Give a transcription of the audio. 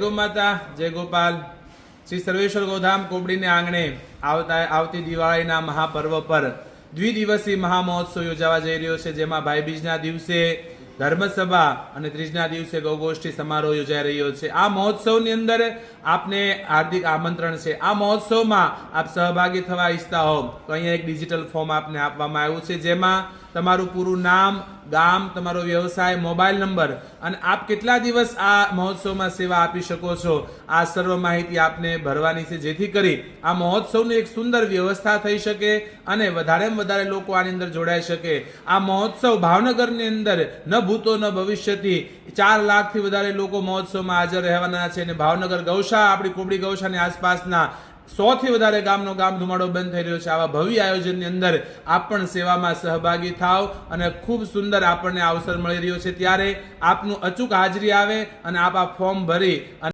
ગૌમાતા જય ગોપાલ। શ્રી સર્વેશ્વર ગોધામ કોબડીને આંગણે આવતી દિવાળીના મહાપર્વ પર દ્વિદિવસીય મહામહોત્સવ યોજાવા જઈ રહ્યો છે, જેમાં ભાઈબીજના દિવસે ધર્મસભા અને ત્રીજના દિવસે ગૌગોષ્ઠી સમારોહ યોજાઈ રહ્યો છે। આ મહોત્સવની અંદર આપને હાર્દિક આમંત્રણ છે। આ મહોત્સવમાં આપ સહભાગી થવા ઈચ્છતા હો તો અહીંયા એક ડિજિટલ ફોર્મ આપને આપવામાં આવ્યું છે, જેમાં તમારું પૂરું નામ, ગામ, તમારો વ્યવસાય, મોબાઈલ નંબર અને આપ કેટલા દિવસ આ મહોત્સવમાં સેવા આપી શકો છો, આ સર્વ માહિતી આપને ભરવાની છે, જેથી કરી આ મહોત્સવની એક સુંદર વ્યવસ્થા થઈ શકે અને વધારેમાં વધારે લોકો આની અંદર જોડાઈ શકે। આ મહોત્સવ ભાવનગરની અંદર ન ભૂતો ન ભવિષ્યથી 4 લાખથી વધારે લોકો મહોત્સવમાં હાજર રહેવાના છે અને ભાવનગર ગૌશાળા, આપણી કોબડી ગૌશાળાની આસપાસના 100 થી વધારે ગામનો ગામ ધુમાડો બંધ થઈ રહ્યો છે। આવા ભવ્ય આયોજનની અંદર આપ પણ સેવામાં સહભાગી થાવ અને ખૂબ સુંદર આપણને અવસર મળી રહ્યો છે, ત્યારે આપનું અચૂક હાજરી આવે અને આપ આ ફોર્મ ભરી